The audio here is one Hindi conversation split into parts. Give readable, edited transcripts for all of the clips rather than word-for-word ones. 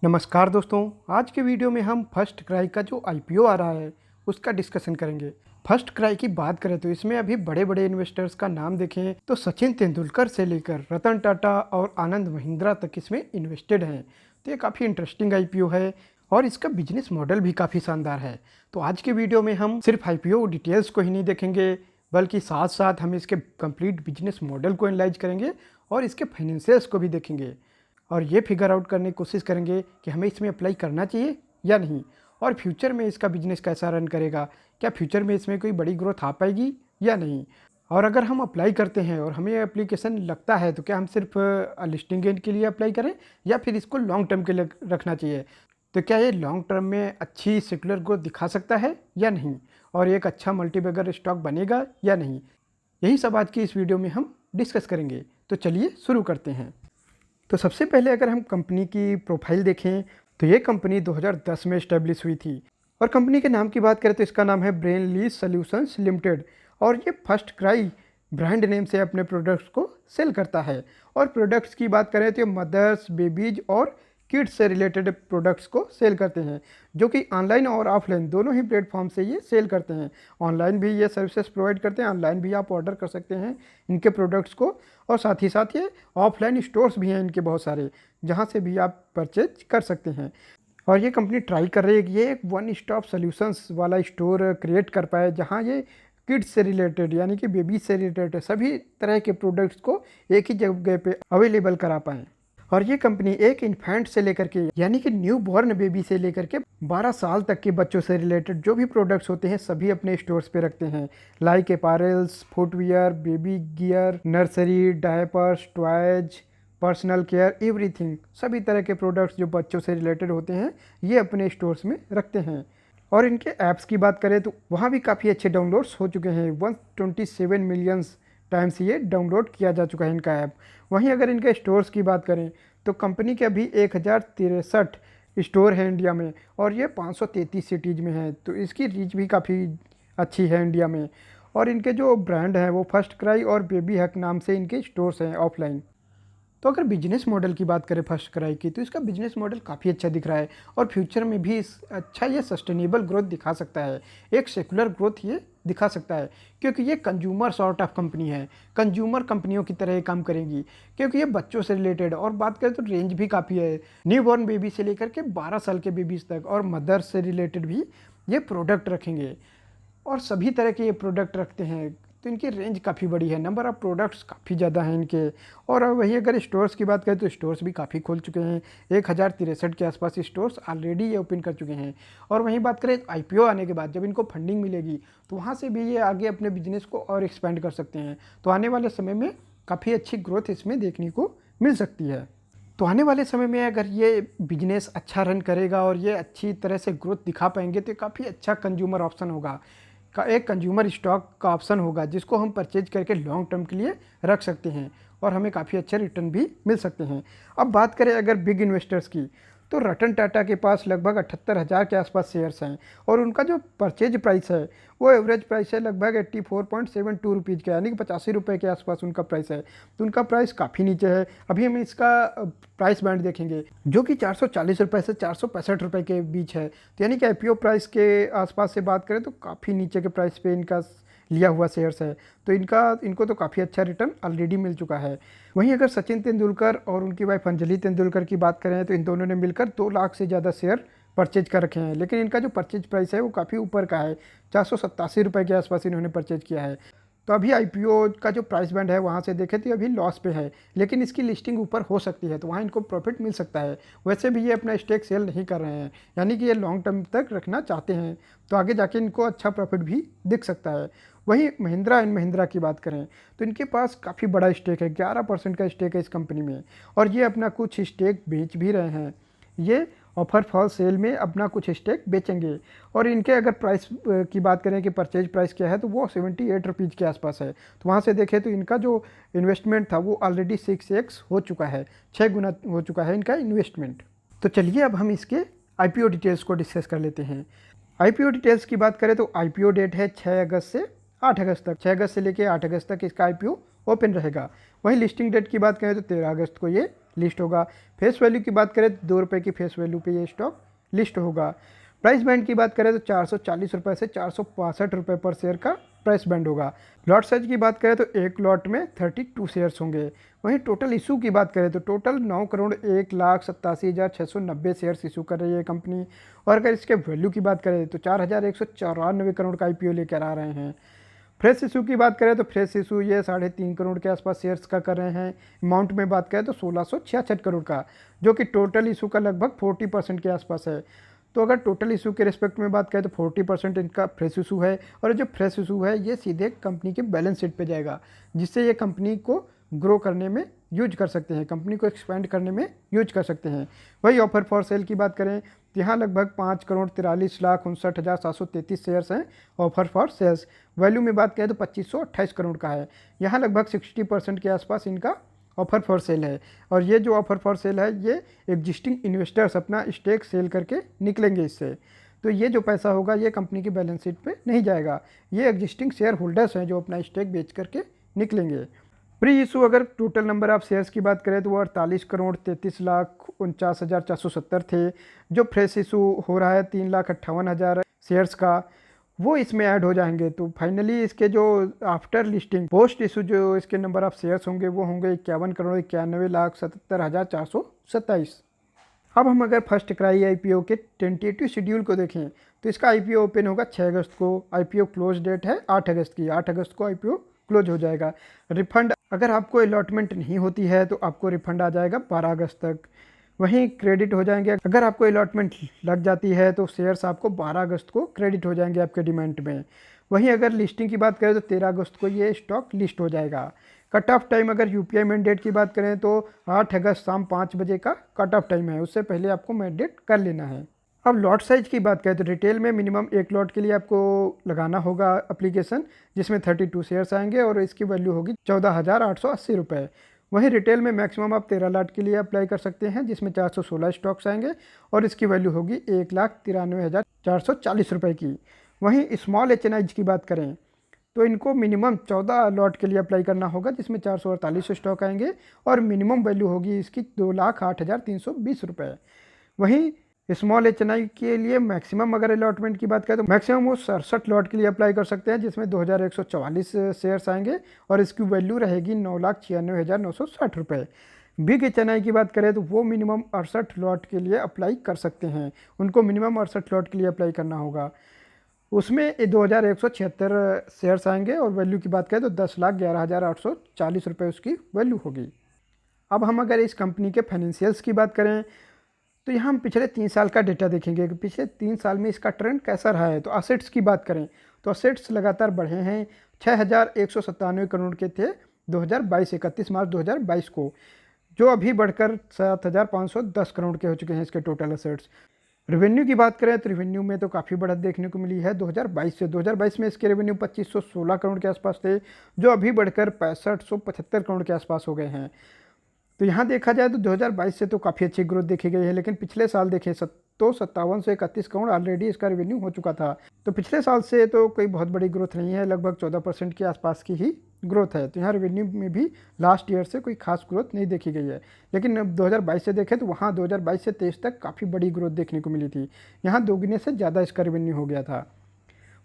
नमस्कार दोस्तों। आज के वीडियो में हम फर्स्ट क्राई का जो आईपीओ आ रहा है उसका डिस्कशन करेंगे। फर्स्ट क्राई की बात करें तो इसमें अभी बड़े बड़े इन्वेस्टर्स का नाम देखें तो सचिन तेंदुलकर से लेकर रतन टाटा और आनंद महिंद्रा तक इसमें इन्वेस्टेड हैं। तो ये काफ़ी इंटरेस्टिंग आईपीओ है और इसका बिजनेस मॉडल भी काफ़ी शानदार है। तो आज के वीडियो में हम सिर्फ आईपीओ डिटेल्स को ही नहीं देखेंगे बल्कि साथ साथ हम इसके कंप्लीट बिजनेस मॉडल को एनालाइज करेंगे और इसके फाइनेंशियल्स को भी देखेंगे और ये फिगर आउट करने की कोशिश करेंगे कि हमें इसमें अप्लाई करना चाहिए या नहीं, और फ्यूचर में इसका बिजनेस कैसा रन करेगा, क्या फ्यूचर में इसमें कोई बड़ी ग्रोथ आ पाएगी या नहीं। और अगर हम अप्लाई करते हैं और हमें एप्लीकेशन लगता है तो क्या हम सिर्फ लिस्टिंग गेन के लिए अप्लाई करें या फिर इसको लॉन्ग टर्म के लिए रखना चाहिए। तो क्या ये लॉन्ग टर्म में अच्छी सेक्युलर ग्रोथ दिखा सकता है या नहीं, और एक अच्छा मल्टीबैगर स्टॉक बनेगा या नहीं, यही सब आज की इस वीडियो में हम डिस्कस करेंगे। तो चलिए शुरू करते हैं। तो सबसे पहले अगर हम कंपनी की प्रोफाइल देखें तो ये कंपनी 2010 में इस्टेब्लिश हुई थी और कंपनी के नाम की बात करें तो इसका नाम है ब्रेनली सॉल्यूशंस लिमिटेड और ये फर्स्ट क्राई ब्रांड नेम से अपने प्रोडक्ट्स को सेल करता है। और प्रोडक्ट्स की बात करें तो ये मदर्स, बेबीज और किड्स से रिलेटेड प्रोडक्ट्स को सेल करते हैं, जो कि ऑनलाइन और ऑफलाइन दोनों ही प्लेटफॉर्म से ये सेल करते हैं। ऑनलाइन भी ये सर्विसेज प्रोवाइड करते हैं, ऑनलाइन भी आप ऑर्डर कर सकते हैं इनके प्रोडक्ट्स को, और साथ ही साथ ये ऑफलाइन स्टोर्स भी हैं इनके बहुत सारे, जहाँ से भी आप परचेज कर सकते हैं। और ये कंपनी ट्राई कर रही है कि ये एक वन स्टॉप सोल्यूशंस वाला स्टोर क्रिएट कर पाए, जहाँ ये किड्स से रिलेटेड यानी कि बेबी से रिलेटेड सभी तरह के प्रोडक्ट्स को एक ही जगह पे अवेलेबल करा पाएँ। और ये कंपनी एक इन्फेंट से लेकर के यानी कि न्यू बॉर्न बेबी से लेकर के 12 साल तक के बच्चों से रिलेटेड जो भी प्रोडक्ट्स होते हैं सभी अपने स्टोर्स पे रखते हैं, like apparels, footwear, baby gear, nursery, diapers, toys, personal care, everything, सभी तरह के प्रोडक्ट्स जो बच्चों से रिलेटेड होते हैं ये अपने स्टोर्स में रखते हैं। और इनके ऐप्स की बात करें तो वहाँ भी काफ़ी अच्छे डाउनलोड्स हो चुके हैं, 127 मिलियंस टाइम्स ये डाउनलोड किया जा चुका है इनका ऐप। वहीं अगर इनके स्टोर्स की बात करें तो कंपनी के अभी 1063 स्टोर हैं इंडिया में और ये 533 सिटीज़ में है, तो इसकी रीच भी काफ़ी अच्छी है इंडिया में। और इनके जो ब्रांड हैं वो फर्स्ट क्राई और बेबी हक नाम से इनके स्टोर्स हैं ऑफलाइन। तो अगर बिजनेस मॉडल की बात करें फर्स्ट क्राई की तो इसका बिजनेस मॉडल काफ़ी अच्छा दिख रहा है और फ्यूचर में भी अच्छा ये सस्टेनेबल ग्रोथ दिखा सकता है, एक सेकुलर ग्रोथ ये दिखा सकता है, क्योंकि ये कंज्यूमर सॉर्ट ऑफ कंपनी है, कंज्यूमर कंपनियों की तरह ये काम करेंगी, क्योंकि ये बच्चों से रिलेटेड। और बात करें तो रेंज भी काफ़ी है, न्यू बॉर्न बेबी से लेकर के 12 साल के बेबीज़ तक, और मदर्स से रिलेटेड भी ये प्रोडक्ट रखेंगे और सभी तरह के ये प्रोडक्ट रखते हैं। तो इनकी रेंज काफ़ी बड़ी है, नंबर ऑफ़ प्रोडक्ट्स काफ़ी ज़्यादा हैं इनके। और वहीं अगर स्टोर्स की बात करें तो स्टोर्स भी काफ़ी खोल चुके हैं, 1063 के आसपास स्टोर्स ऑलरेडी ये ओपन कर चुके हैं। और वहीं बात करें आईपीओ आने के बाद जब इनको फंडिंग मिलेगी तो वहाँ से भी ये आगे अपने बिजनेस को और एक्सपेंड कर सकते हैं। तो आने वाले समय में काफ़ी अच्छी ग्रोथ इसमें देखने को मिल सकती है। तो आने वाले समय में अगर ये बिजनेस अच्छा रन करेगा और ये अच्छी तरह से ग्रोथ दिखा पाएंगे तो काफ़ी अच्छा कंज्यूमर ऑप्शन होगा, का एक कंज्यूमर स्टॉक का ऑप्शन होगा जिसको हम परचेज करके लॉन्ग टर्म के लिए रख सकते हैं और हमें काफ़ी अच्छे रिटर्न भी मिल सकते हैं। अब बात करें अगर बिग इन्वेस्टर्स की तो रतन टाटा के पास लगभग 78,000 के आसपास शेयर्स हैं और उनका जो परचेज प्राइस है वो एवरेज प्राइस है लगभग 84.72 रुपीज़ का, यानी कि 85 रुपये के आसपास उनका प्राइस है। तो उनका प्राइस काफ़ी नीचे है। अभी हम इसका प्राइस बैंड देखेंगे जो कि 440 रुपये से 465 रुपये के बीच है। तो यानी कि आईपीओ प्राइस के आसपास से बात करें तो काफ़ी नीचे के प्राइस पे इनका लिया हुआ शेयर्स है। तो इनको तो काफ़ी अच्छा रिटर्न ऑलरेडी मिल चुका है। वहीं अगर सचिन तेंदुलकर और उनकी वाइफ अंजलि तेंदुलकर की बात करें तो इन दोनों ने मिलकर 2 लाख से ज़्यादा शेयर परचेज कर रखे हैं, लेकिन इनका जो परचेज प्राइस है वो काफ़ी ऊपर का है, 487 रुपये के आसपास इन्होंने परचेज किया है। तो अभी आईपीओ का जो प्राइस बैंड है वहाँ से देखें तो अभी लॉस पे है, लेकिन इसकी लिस्टिंग ऊपर हो सकती है तो वहाँ इनको प्रॉफिट मिल सकता है। वैसे भी ये अपना स्टेक सेल नहीं कर रहे हैं, यानी कि ये लॉन्ग टर्म तक रखना चाहते हैं, तो आगे जाके इनको अच्छा प्रॉफिट भी दिख सकता है। वहीं महिंद्रा एंड महिंद्रा की बात करें तो इनके पास काफ़ी बड़ा स्टेक है, 11% का स्टेक है इस कंपनी में, और ये अपना कुछ स्टेक बेच भी रहे हैं। ये ऑफर फॉर सेल में अपना कुछ स्टेक बेचेंगे। और इनके अगर प्राइस की बात करें कि परचेज प्राइस क्या है तो वो 78 रुपीज़ के आसपास है। तो वहाँ से देखें तो इनका जो इन्वेस्टमेंट था वो ऑलरेडी 6x हो चुका है, 6 गुना हो चुका है इनका इन्वेस्टमेंट। तो चलिए अब हम इसके आईपीओ डिटेल्स को डिस्कस कर लेते हैं। आईपीओ डिटेल्स की बात करें तो आईपीओ डेट है 6 अगस्त से 8 अगस्त तक, 6 अगस्त से लेकर 8 अगस्त तक इसका आईपीओ ओपन रहेगा। वहीं लिस्टिंग डेट की बात करें तो 13 अगस्त को ये लिस्ट होगा। फेस वैल्यू की बात करें तो 2 रुपये की फेस वैल्यू पे ये स्टॉक लिस्ट होगा। प्राइस बैंड की बात करें तो 440 रुपये से 465 रुपये पर शेयर का प्राइस बैंड होगा। लॉट साइज की बात करें तो एक लॉट में 32 शेयर्स होंगे। वहीं टोटल इशू की बात करें तो टोटल 9,01,87,690 शेयर्स इशू कर रही है कंपनी। और अगर इसके वैल्यू की बात करें तो 4,194 करोड़ का IPO लेकर आ रहे हैं। फ्रेश इशू की बात करें तो फ्रेश इशू ये 3.5 करोड़ के आसपास शेयर्स का कर रहे हैं। अमाउंट में बात करें तो 1666 करोड़ का, जो कि टोटल इशू का लगभग 40% के आसपास है। तो अगर टोटल इशू के रिस्पेक्ट में बात करें तो 40% इनका फ्रेश इशू है। और जो फ्रेश इशू है ये सीधे कंपनी के बैलेंस शीट पे जाएगा, जिससे ये कंपनी को ग्रो करने में यूज कर सकते हैं, कंपनी को एक्सपेंड करने में यूज कर सकते हैं। वही ऑफर फॉर सेल की बात करें तो यहाँ लगभग 5,43,59,733 शेयर्स हैं ऑफर फॉर सेल्स। वैल्यू में बात करें तो 2528 करोड़ का है। यहाँ लगभग 60% के आसपास इनका ऑफर फॉर सेल है। और ये जो ऑफर फॉर सेल है ये एग्जिस्टिंग इन्वेस्टर्स अपना स्टेक सेल करके निकलेंगे इससे। तो ये जो पैसा होगा ये कंपनी की बैलेंस शीट पे नहीं जाएगा, ये एग्जिस्टिंग शेयर होल्डर्स हैं जो अपना स्टेक बेच करके निकलेंगे। प्री इशू अगर टोटल नंबर ऑफ शेयर्स की बात करें तो वो 48,33,49,470 थे। जो फ्रेश इशू हो रहा है 3,58,000 शेयर्स का, वो इसमें ऐड हो जाएंगे। तो फाइनली इसके जो आफ्टर लिस्टिंग पोस्ट इशू जो इसके नंबर ऑफ शेयर्स होंगे वो होंगे 51,91,77,427। अब हम अगर फर्स्ट क्राई IPO के टेंटेटिव शेड्यूल को देखें तो इसका IPO ओपन होगा 6 अगस्त को। IPO क्लोज डेट है 8 अगस्त की। 8 अगस्त को IPO क्लोज हो जाएगा। रिफंड अगर आपको अलॉटमेंट नहीं होती है तो आपको रिफंड आ जाएगा 12 अगस्त तक। वहीं क्रेडिट हो जाएंगे अगर आपको अलॉटमेंट लग जाती है तो शेयर्स आपको 12 अगस्त को क्रेडिट हो जाएंगे आपके डिमांड में। वहीं अगर लिस्टिंग की बात करें तो 13 अगस्त को ये स्टॉक लिस्ट हो जाएगा। कट ऑफ टाइम अगर UPI मैंडेट की बात करें तो 8 अगस्त शाम 5 बजे का कट ऑफ टाइम है, उससे पहले आपको मैंडेट कर लेना है। अब लॉट साइज की बात करें तो रिटेल में मिनिमम एक लॉट के लिए आपको लगाना होगा एप्लीकेशन, जिसमें 32 शेयर्स आएंगे और इसकी वैल्यू होगी 14,880 रुपये। वहीं रिटेल में मैक्सिमम आप 13 लॉट के लिए अप्लाई कर सकते हैं, जिसमें 416 स्टॉक्स आएंगे और इसकी वैल्यू होगी 1,93,440 रुपये की। वहीं स्मॉल HNIs की बात करें तो इनको मिनिमम 14 लॉट के लिए अप्लाई करना होगा, जिसमें 448 स्टॉक आएंगे और मिनिमम वैल्यू होगी इसकी 2,08,320 रुपये। वहीं स्मॉल HNI के लिए मैक्सिमम अगर अलॉटमेंट की बात करें तो मैक्सिमम वो 67 लॉट के लिए अप्लाई कर सकते हैं, जिसमें 2,144 शेयर्स आएंगे और इसकी वैल्यू रहेगी 9,96,960 रुपये। बिग HNI की बात करें तो वो मिनिमम 68 लॉट के लिए अप्लाई कर सकते हैं, उनको मिनिमम 68 लॉट के लिए अप्लाई करना होगा। उसमें 2,176 शेयर्स आएंगे और वैल्यू की बात करें तो 10,11,840 रुपये उसकी वैल्यू होगी। अब हम अगर इस कंपनी के फाइनेंशियल्स की बात करें तो यहाँ हम पिछले 3 साल का डेटा देखेंगे कि पिछले 3 साल में इसका ट्रेंड कैसा रहा है। तो असेट्स की बात करें तो असेट्स लगातार बढ़े हैं। 6,197 करोड़ के थे 2022 31 मार्च 2022 को, जो अभी बढ़कर 7,510 करोड़ के हो चुके हैं इसके टोटल असेट्स। रेवेन्यू की बात करें तो रेवेन्यू में तो काफ़ी बढ़त देखने को मिली है 2022 से। 2022 में इसके रेवेन्यू 2,516 करोड़ के आसपास थे, जो अभी बढ़कर 6,575 करोड़ के आसपास हो गए हैं। तो यहाँ देखा जाए तो 2022 से तो काफ़ी अच्छी ग्रोथ देखी गई है, लेकिन पिछले साल देखें तो 57 से 31 करोड़ ऑलरेडी इसका रेवेन्यू हो चुका था। तो पिछले साल से तो कोई बहुत बड़ी ग्रोथ नहीं है, लगभग 14% के आसपास की ही ग्रोथ है। तो यहाँ रेवेन्यू में भी लास्ट ईयर से कोई खास ग्रोथ नहीं देखी गई है। लेकिन अब 2022 से देखें तो वहाँ 2022 से 23 तक काफ़ी बड़ी ग्रोथ देखने को मिली थी। यहाँ दोगुने से ज़्यादा इसका रेवेन्यू हो गया था।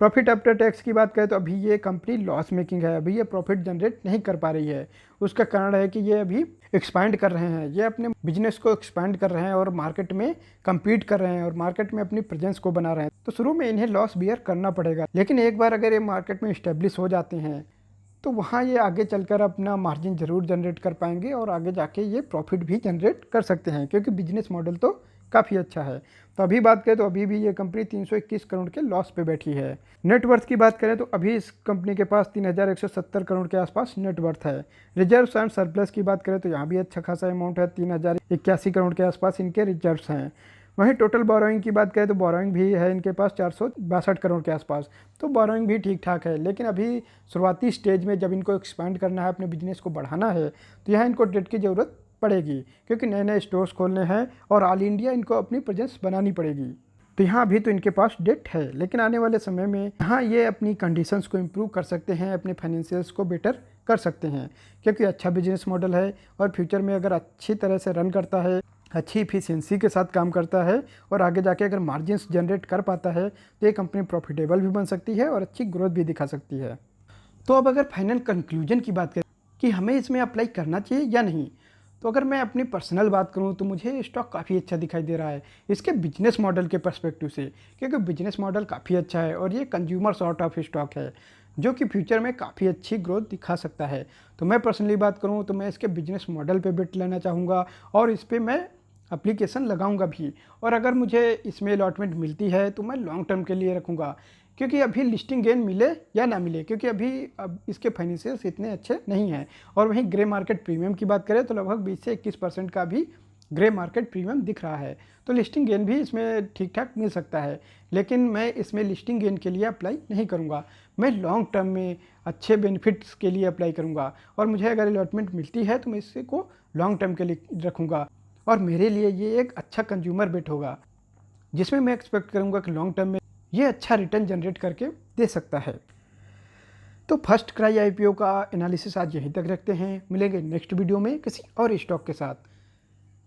प्रॉफिट आफ्टर टैक्स की बात करें तो अभी ये कंपनी लॉस मेकिंग है, अभी ये प्रॉफिट जनरेट नहीं कर पा रही है। उसका कारण है कि ये अभी एक्सपैंड कर रहे हैं, ये अपने बिजनेस को एक्सपैंड कर रहे हैं और मार्केट में compete कर रहे हैं और मार्केट में अपनी प्रेजेंस को बना रहे हैं। तो शुरू में इन्हें लॉस बियर करना पड़ेगा, लेकिन एक बार अगर ये मार्केट में इस्टेब्लिश हो जाते हैं तो वहाँ ये आगे चलकर अपना मार्जिन ज़रूर जनरेट कर पाएंगे और आगे जाके ये प्रॉफिट भी जनरेट कर सकते हैं, क्योंकि बिजनेस मॉडल तो काफ़ी अच्छा है। तो अभी बात करें तो अभी भी ये कंपनी 321 करोड़ के लॉस पे बैठी है। नेटवर्थ की बात करें तो अभी इस कंपनी के पास 3,170 करोड़ के आसपास नेटवर्थ है। रिजर्व्स एंड सरप्लस की बात करें तो यहाँ भी अच्छा खासा अमाउंट है, 3,081 करोड़ के आसपास इनके रिजर्व्स हैं। वहीं टोटल बोरोइंग की बात करें तो बोरोइंग भी है इनके पास 462 करोड़ के आसपास। तो बोरोइंग भी ठीक ठाक है, लेकिन अभी शुरुआती स्टेज में जब इनको एक्सपैंड करना है, अपने बिजनेस को बढ़ाना है, तो यहाँ इनको डेट की ज़रूरत पड़ेगी, क्योंकि नए नए स्टोर्स खोलने हैं और ऑल इंडिया इनको अपनी प्रेजेंस बनानी पड़ेगी। तो यहाँ अभी तो इनके पास डेट है, लेकिन आने वाले समय में यहाँ ये अपनी कंडीशंस को इम्प्रूव कर सकते हैं, अपने फाइनेंशियल्स को बेटर कर सकते हैं, क्योंकि अच्छा बिजनेस मॉडल है और फ्यूचर में अगर अच्छी तरह से रन करता है, अच्छी इफिशियंसी के साथ काम करता है और आगे जाके अगर मार्जिन्स जनरेट कर पाता है तो ये कंपनी प्रॉफिटेबल भी बन सकती है और अच्छी ग्रोथ भी दिखा सकती है। तो अब अगर फाइनल कंक्लूजन की बात करें कि हमें इसमें अप्लाई करना चाहिए या नहीं, तो अगर मैं अपनी पर्सनल बात करूं तो मुझे स्टॉक काफ़ी अच्छा दिखाई दे रहा है इसके बिजनेस मॉडल के पर्सपेक्टिव से, क्योंकि बिजनेस मॉडल काफ़ी अच्छा है और ये कंज्यूमर सॉर्ट ऑफ स्टॉक है जो कि फ्यूचर में काफ़ी अच्छी ग्रोथ दिखा सकता है। तो मैं पर्सनली बात करूं तो मैं इसके बिजनेस मॉडल पे बेट लेना चाहूँगा और इस पर मैं एप्लीकेशन लगाऊंगा भी, और अगर मुझे इसमें अलॉटमेंट मिलती है तो मैं लॉन्ग टर्म के लिए रखूँगा, क्योंकि अभी लिस्टिंग गेन मिले या ना मिले, क्योंकि अभी अब इसके फाइनेंशियल्स इतने अच्छे नहीं हैं। और वहीं ग्रे मार्केट प्रीमियम की बात करें तो लगभग 20 से 21% का भी ग्रे मार्केट प्रीमियम दिख रहा है, तो लिस्टिंग गेन भी इसमें ठीक ठाक मिल सकता है। लेकिन मैं इसमें लिस्टिंग गेन के लिए अप्लाई नहीं करूँगा, मैं लॉन्ग टर्म में अच्छे बेनिफिट्स के लिए अप्लाई करूँगा, और मुझे अगर अलॉटमेंट मिलती है तो मैं इसे को लॉन्ग टर्म के लिए रखूँगा। और मेरे लिए ये एक अच्छा कंज्यूमर बेट होगा जिसमें मैं एक्सपेक्ट करूँगा कि लॉन्ग टर्म में ये अच्छा रिटर्न जनरेट करके दे सकता है। तो फर्स्ट क्राई आईपीओ का एनालिसिस आज यहीं तक रखते हैं, मिलेंगे नेक्स्ट वीडियो में किसी और स्टॉक के साथ।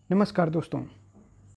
नमस्कार दोस्तों।